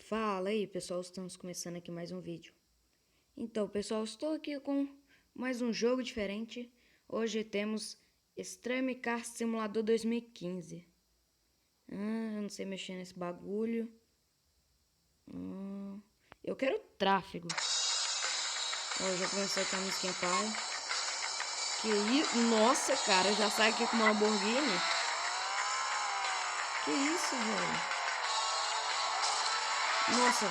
Fala aí, pessoal, estamos começando aqui mais um vídeo. Então, pessoal, estou aqui com mais um jogo diferente. Hoje temos Extreme Car Simulator 2015. Eu não sei mexer nesse bagulho. Eu quero tráfego. Já comecei a me esquentar. Que isso? Nossa, cara, já sai aqui com uma Lamborghini. Que isso, velho? Nossa,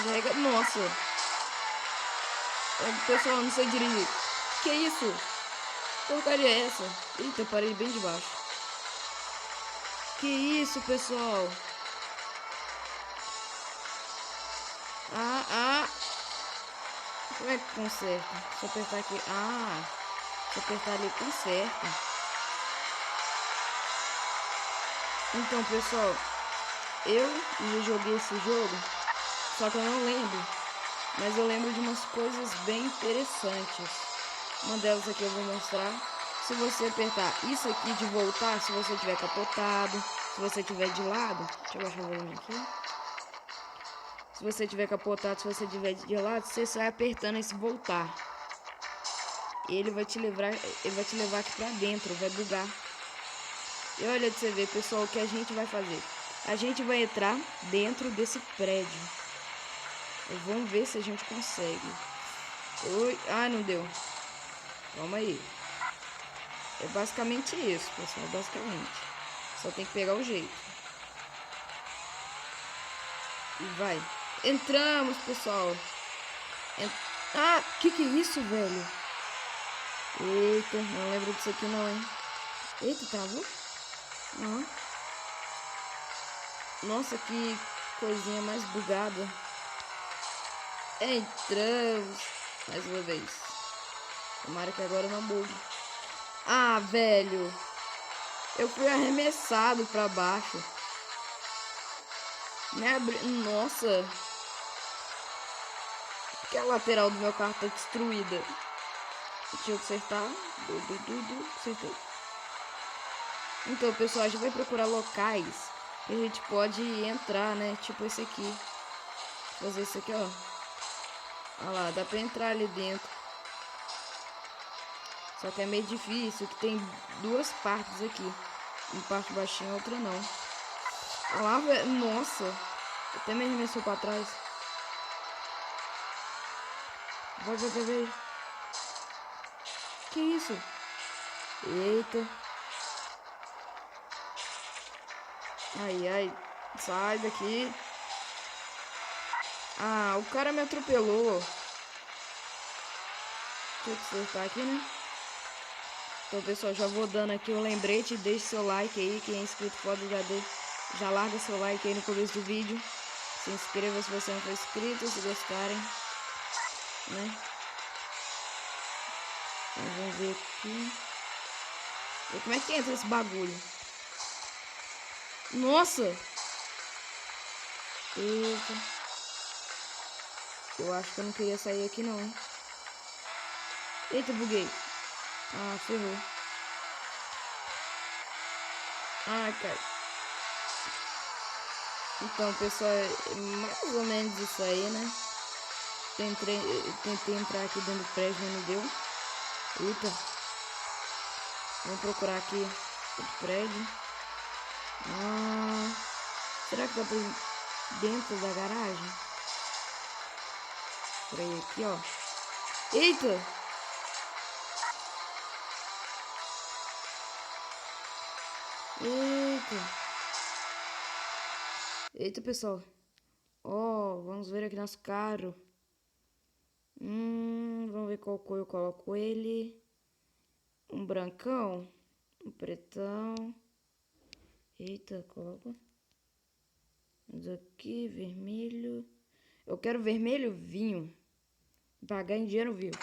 já... Nossa. Pessoal, não sei dirigir. Que isso? Que porcaria é essa? Eita, eu parei bem de baixo. Que isso, pessoal? Como é que conserta? Se eu apertar aqui... se eu apertar ali, conserta. Então, pessoal, eu já joguei esse jogo, só que eu não lembro. Mas eu lembro de umas coisas bem interessantes. Uma delas aqui eu vou mostrar. Se você apertar isso aqui de voltar, se você tiver capotado, se você tiver de lado, deixa eu baixar o volume aqui. Se você tiver capotado, se você tiver de lado, você sai apertando esse voltar. Ele vai te levar aqui pra dentro, vai bugar. E olha pra você ver, pessoal, o que a gente vai fazer. A gente vai entrar dentro desse prédio. Vamos ver se a gente consegue. Não deu. Calma aí. É basicamente isso, pessoal. Basicamente. Só tem que pegar o jeito. E vai. Entramos, pessoal. Que é isso, velho? Eita, não lembro disso aqui não, hein? Eita, travou? Nossa, que coisinha mais bugada. Entramos. Mais uma vez. Tomara que agora não bugue. Velho. Eu fui arremessado pra baixo. Nossa. Por que a lateral do meu carro tá destruída? Deixa eu consertar. Acertei. Então, pessoal, a gente vai procurar locais que a gente pode entrar, né? Tipo esse aqui. Vou fazer isso aqui, ó. Olha lá, dá pra entrar ali dentro. Só que é meio difícil, que tem duas partes aqui. Uma parte baixinha, outra não. Olha lá, velho. Nossa. Até me arremessou pra trás. Vai. Que isso? Eita. Ai. Sai daqui. O cara me atropelou. Deixa eu consertar aqui, né? Então, pessoal, já vou dando aqui um lembrete. Deixe seu like aí. Quem é inscrito pode já larga seu like aí no começo do vídeo. Se inscreva se você não for inscrito, se gostarem, né? Então, vamos ver aqui. E como é que entra esse bagulho? Nossa! Eita. Eu acho que eu não queria sair aqui não, hein? Eita, buguei. Ferrou. Cara. Então, pessoal, é mais ou menos isso aí, né? Tentei entrar aqui dentro do prédio, mas não deu. Eita. Vamos procurar aqui outro prédio. Será que dá pra ir dentro da garagem? Por aí, aqui, ó. Eita! Eita, pessoal. Vamos ver aqui nosso carro. Vamos ver qual cor eu coloco ele. Um brancão. Um pretão. Eita, coloca. Vamos aqui, vermelho. Eu quero vermelho vinho. Pagar em dinheiro vivo.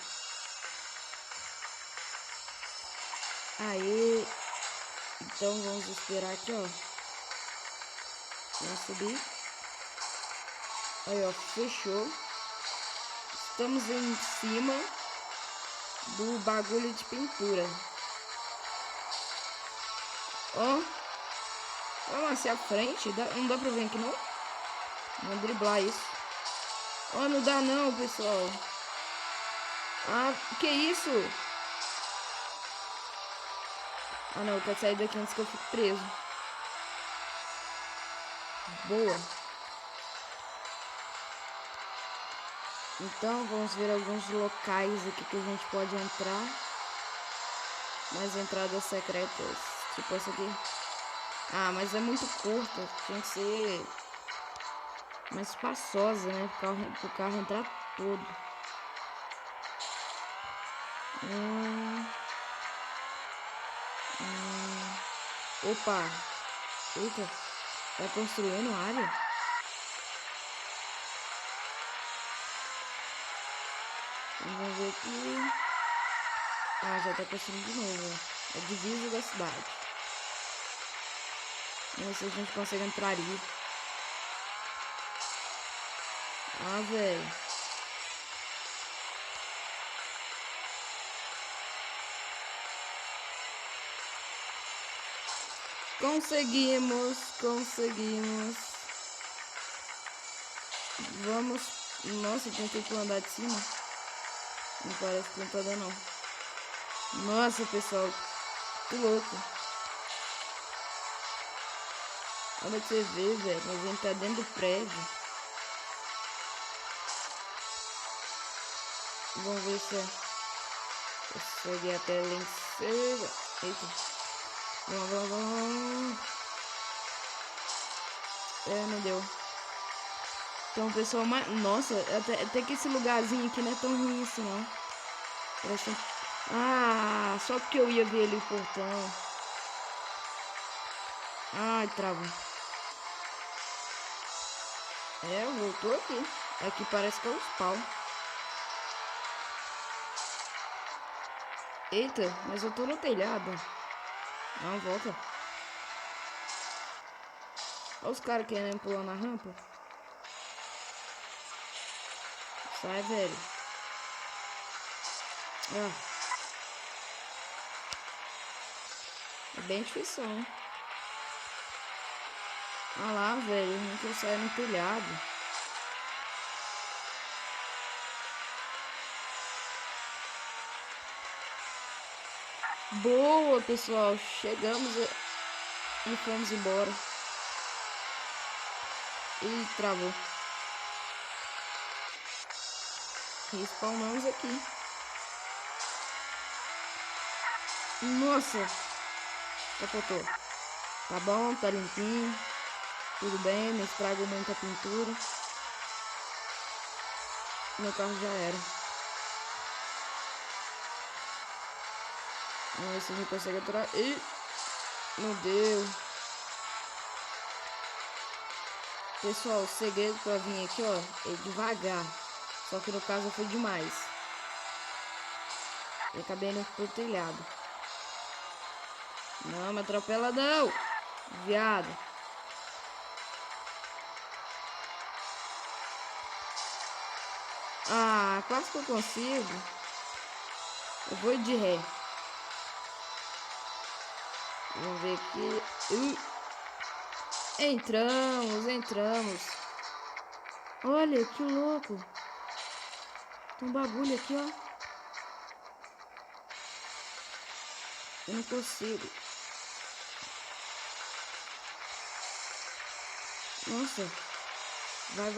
Aê. Então vamos esperar aqui, ó. Vamos subir. Aí, ó, fechou. Estamos em cima do bagulho de pintura. Vamos assim à frente. Não dá pra ver aqui, não? Vamos driblar isso. Oh, não dá não, pessoal. Ah, que isso? Ah, não, eu quero sair daqui antes que eu fique preso. Boa. Então, vamos ver alguns locais aqui que a gente pode entrar. Mais entradas secretas. Tipo essa aqui. Ah, mas é muito curta. Tinha que ser mais espaçosa, né? Pro carro entrar todo. Opa. Eita. Tá construindo área? Vamos ver aqui. Ah, já tá construindo de novo. É divisa da cidade. Vamos ver se a gente consegue entrar ali. Ah, velho. Conseguimos. Vamos. Nossa, tentei pro andar de cima. Não parece que não tá dando, não. Nossa, pessoal. Que louco. Olha pra você ver, velho. A gente tá dentro do prédio. Vamos ver se eu consegui até lá em cima. Eita. Vamos. É, não deu. Então, pessoal, nossa, até que esse lugarzinho aqui não é tão ruim assim, não. Parece... Ah, só porque eu ia ver ali o portão. Ai, travou. É, voltou aqui. Aqui parece que é o spawn. Eita, mas eu tô no telhado. Não, volta. Olha os caras querendo pular na rampa. Sai, velho. Ah. É bem difícil, hein? Ah lá, velho. Não quer sair no telhado. Boa, pessoal. Chegamos e fomos embora. E travou. Respawnamos aqui. Nossa. Capotou. Tá bom, tá limpinho. Tudo bem, não estragou muita pintura. Meu carro já era. Vamos ver se a gente consegue aturar. Ih! Não deu. Pessoal, o segredo pra vir aqui, ó, é devagar. Só que no caso foi demais. Eu acabei indo pro telhado. Não, me atropela não! Viado. Ah, quase que eu consigo. Eu vou de ré. Vamos ver aqui. Entramos. Olha, que louco. Tem um bagulho aqui, ó. Eu não consigo. Nossa. Vai.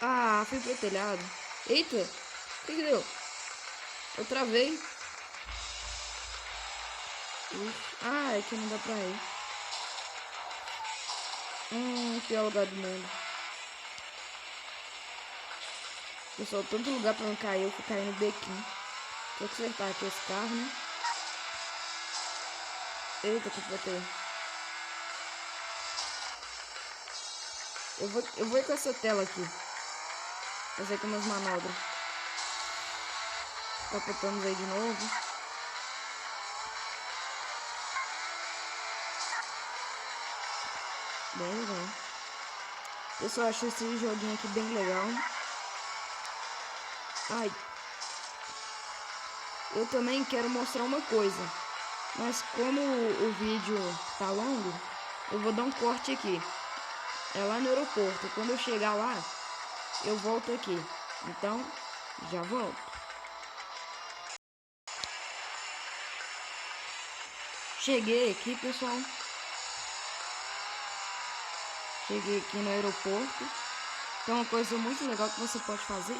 Ah, fui pro telhado. Eita. O que deu? Eu travei. Ah, é que não dá pra ir. Pior lugar do mundo. Pessoal, tanto lugar pra não cair, eu fui cair no bequinho. Vou consertar aqui esse carro, né? Eita, que botei. Eu vou ir com essa tela aqui. Fazer aqui umas manobras. Capotamos aí de novo. Bem legal. Pessoal, achei esse joguinho aqui bem legal. Ai. Eu também quero mostrar uma coisa. Mas como o vídeo tá longo, eu vou dar um corte aqui. é lá no aeroporto. Quando eu chegar lá, eu volto aqui. Então, já volto. Cheguei aqui, pessoal. Cheguei aqui no aeroporto. Então, uma coisa muito legal que você pode fazer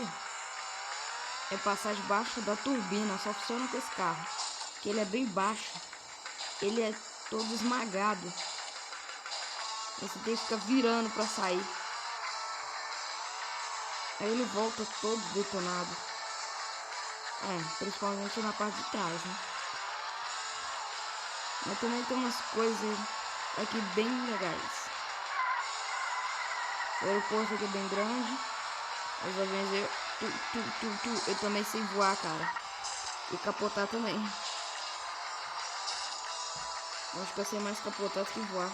é passar debaixo da turbina. Só funciona com esse carro, que ele é bem baixo. Ele é todo esmagado. Você tem que ficar virando pra sair. Aí ele volta todo detonado. Principalmente na parte de trás, né? Mas também tem umas coisas aqui bem legais. O aeroporto aqui é bem grande. Os aviões eu também sei voar, cara. E capotar também. Acho que eu sei mais capotar do que voar.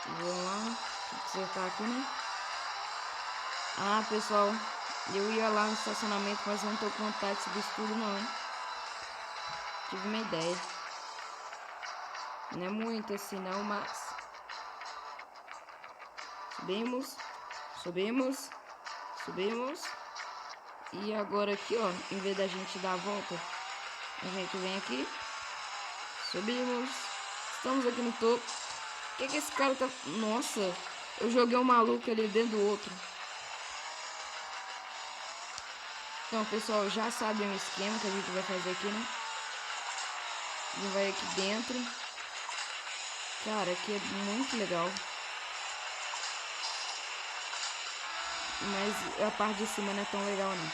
Vamos lá. Acertar aqui, né? Ah, pessoal. Eu ia lá no estacionamento, mas eu não tô com vontade de subir isso tudo, não, hein? Tive uma ideia. Não é muito assim, não, mas... Subimos. Subimos. Subimos. E agora aqui, ó, em vez da gente dar a volta, a gente vem aqui. Subimos. Estamos aqui no topo. O que esse cara tá... Nossa, eu joguei um maluco ali dentro do outro. Então, pessoal, já sabem o esquema que a gente vai fazer aqui, né? A gente vai aqui dentro. Cara, aqui é muito legal. Mas a parte de cima não é tão legal, não.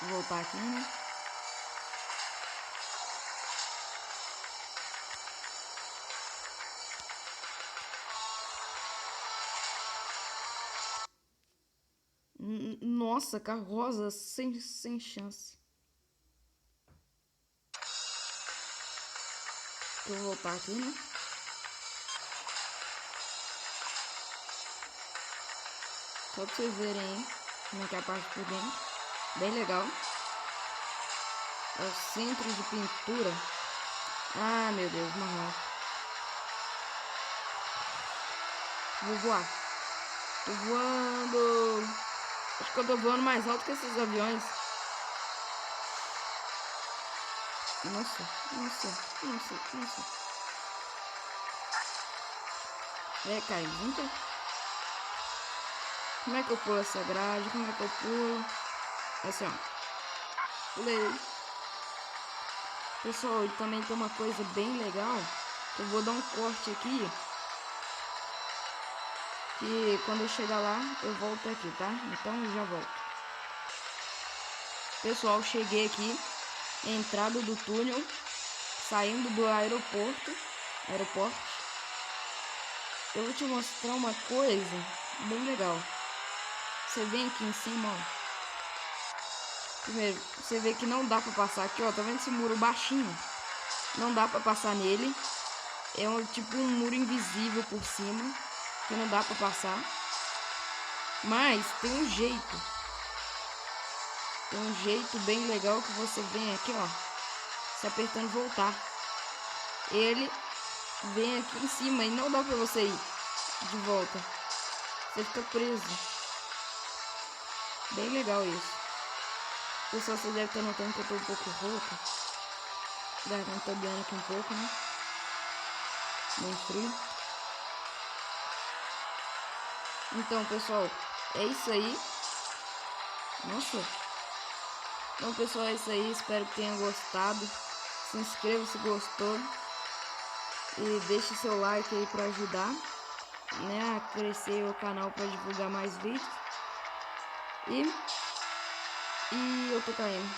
Vou voltar aqui, né? Nossa, carro rosa sem chance. Vou voltar aqui, né? Só pra vocês verem aí como é que é a parte por dentro. Bem legal. É o centro de pintura. Ah, meu Deus, não. Vou voar. Tô voando. Acho que eu tô voando mais alto que esses aviões. Nossa. Cai junto. Como é que eu pulo essa grade? Como é que eu pulo? Assim, ó. Pulei. Pessoal, também tem uma coisa bem legal. Eu vou dar um corte aqui. Que quando eu chegar lá, eu volto aqui, tá? Então eu já volto. Pessoal, cheguei aqui. Entrada do túnel. Saindo do aeroporto. Eu vou te mostrar uma coisa bem legal. Você vem aqui em cima, ó. Primeiro, você vê que não dá pra passar aqui, ó. Tá vendo esse muro baixinho? Não dá pra passar nele. É tipo um muro invisível por cima, que não dá pra passar. Mas tem um jeito. Tem um jeito bem legal que você vem aqui, ó. Se apertando voltar. Ele vem aqui em cima e não dá pra você ir de volta. Você fica preso. Bem legal isso. Pessoal, você deve estar notando que eu tô um pouco rouco. Garganta doendo aqui um pouco, né? Bem frio. Então, pessoal, é isso aí. Nossa. Então, pessoal, é isso aí. Espero que tenham gostado. Se inscreva se gostou. E deixe seu like aí pra ajudar, né, a crescer o canal para divulgar mais vídeos. E eu tô caindo.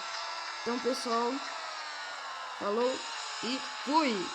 Então, pessoal, falou e fui!